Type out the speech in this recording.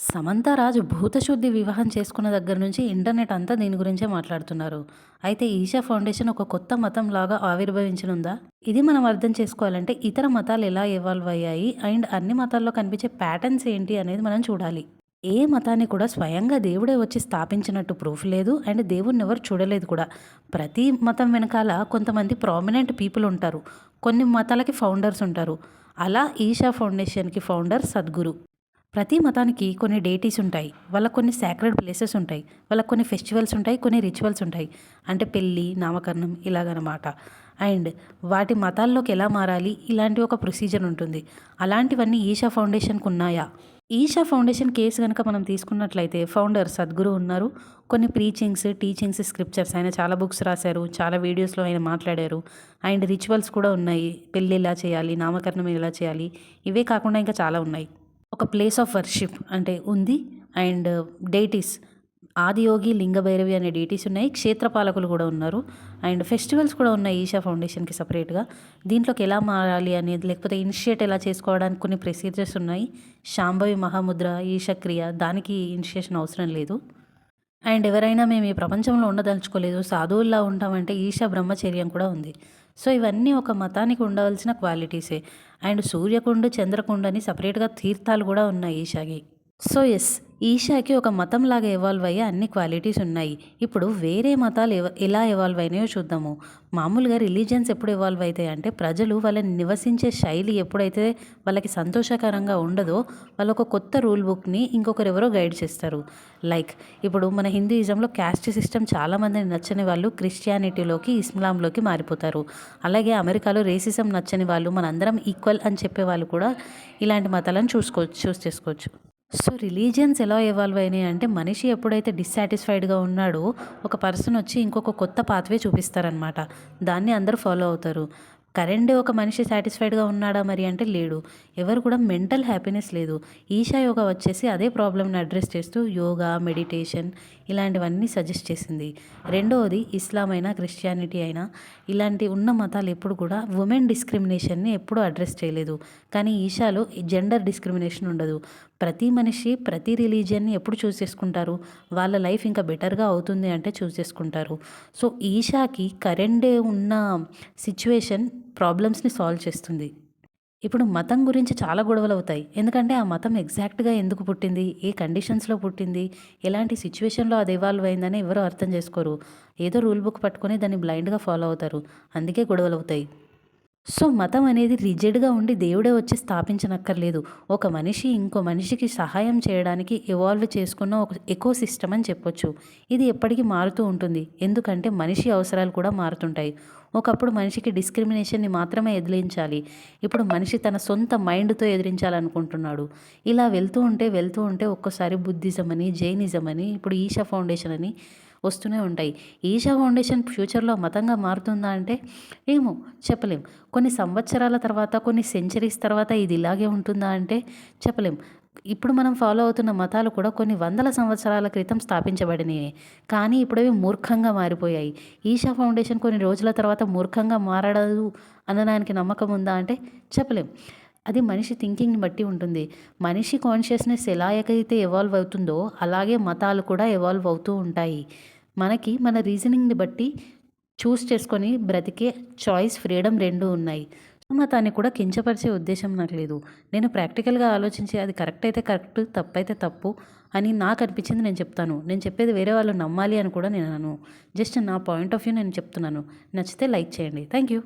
సమంత రాజు భూతశుద్ధి వివాహం చేసుకున్న దగ్గర నుంచి ఇంటర్నెట్ అంతా దీని గురించే మాట్లాడుతున్నారు. అయితే ఈషా ఫౌండేషన్ ఒక కొత్త మతం లాగా ఆవిర్భవించనుందా? ఇది మనం అర్థం చేసుకోవాలంటే ఇతర మతాలు ఎలా ఎవాల్వ్ అయ్యాయి అండ్ అన్ని మతాల్లో కనిపించే ప్యాటర్న్స్ ఏంటి అనేది మనం చూడాలి. ఏ మతాన్ని కూడా స్వయంగా దేవుడే వచ్చి స్థాపించినట్టు ప్రూఫ్ లేదు అండ్ దేవుణ్ణి ఎవరు చూడలేదు కూడా. ప్రతి మతం వెనకాల కొంతమంది ప్రామినెంట్ పీపుల్ ఉంటారు. కొన్ని మతాలకి ఫౌండర్స్ ఉంటారు. అలా ఈషా ఫౌండేషన్కి ఫౌండర్ సద్గురు. ప్రతి మతానికి కొన్ని డేటీస్ ఉంటాయి. వాళ్ళకి కొన్ని సాక్రెడ్ ప్లేసెస్ ఉంటాయి. వాళ్ళకి కొన్ని ఫెస్టివల్స్ ఉంటాయి. కొన్ని రిచువల్స్ ఉంటాయి. అంటే పెళ్ళి, నామకరణం ఇలాగనమాట. అండ్ వాటి మతాల్లోకి ఎలా మారాలి ఇలాంటి ఒక ప్రొసీజర్ ఉంటుంది. అలాంటివన్నీ ఈషా ఫౌండేషన్కి ఉన్నాయా? ఈషా ఫౌండేషన్ కేసు కనుక మనం తీసుకున్నట్లయితే ఫౌండర్ సద్గురు ఉన్నారు. కొన్ని ప్రీచింగ్స్, టీచింగ్స్, స్క్రిప్చర్స్ ఆయన చాలా బుక్స్ రాశారు. చాలా వీడియోస్లో ఆయన మాట్లాడారు. అండ్ రిచువల్స్ కూడా ఉన్నాయి. పెళ్ళి ఎలా చేయాలి, నామకరణం ఎలా చేయాలి, ఇవే కాకుండా ఇంకా చాలా ఉన్నాయి. ఒక ప్లేస్ ఆఫ్ వర్షిప్ అంటే ఉంది. అండ్ డేటీస్ ఆదియోగి, లింగభైరవి అనే డేటీస్ ఉన్నాయి. క్షేత్రపాలకులు కూడా ఉన్నారు. అండ్ ఫెస్టివల్స్ కూడా ఉన్నాయి ఈషా ఫౌండేషన్కి సపరేట్గా. దీంట్లోకి ఎలా మారాలి అనేది, లేకపోతే ఇనిషియేట్ ఎలా చేసుకోవడానికి కొన్ని ప్రొసీజర్స్ ఉన్నాయి. శాంభవి మహాముద్ర, ఈషక్రియ, దానికి ఇనిషియేషన్ అవసరం లేదు. అండ్ ఎవరైనా మేము ఈ ప్రపంచంలో ఉండదలుచుకోలేదు, సాధువుల్లా ఉంటామంటే ఈషా బ్రహ్మచర్యం కూడా ఉంది. సో ఇవన్నీ ఒక మతానికి ఉండవలసిన క్వాలిటీసే. అండ్ సూర్యకుండ, చంద్రకుండ అని సపరేట్గా తీర్థాలు కూడా ఉన్నాయి ఈషాకి. సో ఎస్, ఈషాకి ఒక మతంలాగా ఎవాల్వ్ అయ్యే అన్ని క్వాలిటీస్ ఉన్నాయి. ఇప్పుడు వేరే మతాలు ఎలా ఎవాల్వ్ అయినాయో చూద్దాము. మామూలుగా రిలీజియన్స్ ఎప్పుడు ఎవాల్వ్ అవుతాయి అంటే ప్రజలు వాళ్ళని నివసించే శైలి ఎప్పుడైతే వాళ్ళకి సంతోషకరంగా ఉండదో వాళ్ళు ఒక కొత్త రూల్ బుక్ని ఇంకొకరెవరో గైడ్ చేస్తారు. లైక్ ఇప్పుడు మన హిందూయిజంలో క్యాస్ట్ సిస్టమ్ చాలామందిని నచ్చని వాళ్ళు క్రిస్టియానిటీలోకి, ఇస్లాంలోకి మారిపోతారు. అలాగే అమెరికాలో రేసిజం నచ్చని వాళ్ళు మనందరం ఈక్వల్ అని చెప్పే వాళ్ళు కూడా ఇలాంటి మతాలను చూస్ చేసుకోవచ్చు. సో రిలీజియన్స్ ఎలా ఎవాల్వ్ అయినాయి అంటే మనిషి ఎప్పుడైతే డిస్సాటిస్ఫైడ్గా ఉన్నాడో ఒక పర్సన్ వచ్చి ఇంకొక కొత్త పాత్వే చూపిస్తారనమాట. దాన్ని అందరూ ఫాలో అవుతారు. కరెంట్ ఒక మనిషి సాటిస్ఫైడ్గా ఉన్నాడా మరి అంటే లేడు. ఎవరు కూడా మెంటల్ హ్యాపీనెస్ లేదు. ఈషా యోగా వచ్చేసి అదే ప్రాబ్లమ్ని అడ్రస్ చేస్తూ యోగా, మెడిటేషన్ ఇలాంటివన్నీ సజెస్ట్ చేసింది. రెండవది ఇస్లాం అయినా, క్రిస్టియానిటీ అయినా ఇలాంటి ఉన్న మతాలు ఎప్పుడు కూడా ఉమెన్ డిస్క్రిమినేషన్ని ఎప్పుడూ అడ్రస్ చేయలేదు. కానీ ఈషాలో జెండర్ డిస్క్రిమినేషన్ ఉండదు. ప్రతి మనిషి ప్రతి రిలీజియన్ని ఎప్పుడు చూస్ చేసుకుంటారు, వాళ్ళ లైఫ్ ఇంకా బెటర్గా అవుతుంది అంటే చూస్ చేసుకుంటారు. సో ఈషాకి కరెంట్ డే ఉన్న సిచ్యువేషన్ ప్రాబ్లమ్స్ని సాల్వ్ చేస్తుంది. ఇప్పుడు మతం గురించి చాలా గొడవలు అవుతాయి. ఎందుకంటే ఆ మతం ఎగ్జాక్ట్గా ఎందుకు పుట్టింది, ఏ కండిషన్స్లో పుట్టింది, ఎలాంటి సిచ్యువేషన్లో అది ఎవాల్వ్ అయిందని ఎవరు అర్థం చేసుకోరు. ఏదో రూల్ బుక్ పట్టుకొని దాన్ని బ్లైండ్గా ఫాలో అవుతారు. అందుకే గొడవలు అవుతాయి. సో మతం అనేది రిజిడ్గా ఉండి దేవుడే వచ్చి స్థాపించనక్కర్లేదు. ఒక మనిషి ఇంకో మనిషికి సహాయం చేయడానికి ఎవాల్వ్ చేసుకున్న ఒక ఎకో సిస్టమ్ అని చెప్పొచ్చు. ఇది ఎప్పటికీ మారుతూ ఉంటుంది. ఎందుకంటే మనిషి అవసరాలు కూడా మారుతుంటాయి. ఒకప్పుడు మనిషికి డిస్క్రిమినేషన్ని మాత్రమే ఎదిరించాలి. ఇప్పుడు మనిషి తన సొంత మైండ్తో ఎదిరించాలనుకుంటున్నాడు. ఇలా వెళ్తూ ఉంటే ఒక్కోసారి బుద్ధిజం అని, జైనిజం అని, ఇప్పుడు ఈషా ఫౌండేషన్ అని వస్తూనే ఉంటాయి. ఈషా ఫౌండేషన్ ఫ్యూచర్లో మతంగా మారుతుందా అంటే ఏమో చెప్పలేం. కొన్ని సంవత్సరాల తర్వాత, కొన్ని సెంచరీస్ తర్వాత ఇది ఇలాగే ఉంటుందా అంటే చెప్పలేం. ఇప్పుడు మనం ఫాలో అవుతున్న మతాలు కూడా కొన్ని వందల సంవత్సరాల క్రితం స్థాపించబడినాయి. కానీ ఇప్పుడు అవి మూర్ఖంగా మారిపోయాయి. ఈషా ఫౌండేషన్ కొన్ని రోజుల తర్వాత మూర్ఖంగా మారడదు అనడానికి నమ్మకం ఉందా అంటే చెప్పలేం. అది మనిషి థింకింగ్ని బట్టి ఉంటుంది. మనిషి కాన్షియస్నెస్ ఎలాగైతే ఎవాల్వ్ అవుతుందో అలాగే మతాలు కూడా ఎవాల్వ్ అవుతూ ఉంటాయి. మనకి మన రీజనింగ్ని బట్టి చూస్ చేసుకొని బ్రతికే చాయిస్, ఫ్రీడమ్ రెండూ ఉన్నాయి. మతాన్ని కూడా కించపరిచే ఉద్దేశం నాకు లేదు. నేను ప్రాక్టికల్గా ఆలోచించి అది కరెక్ట్ అయితే కరెక్ట్, తప్పైతే తప్పు అని నాకు అనిపించింది నేను చెప్తాను. నేను చెప్పేది వేరే వాళ్ళు నమ్మాలి అని కూడా నేను అనను. జస్ట్ నా పాయింట్ ఆఫ్ వ్యూ నేను చెప్తున్నాను. నచ్చితే లైక్ చేయండి. Thank you.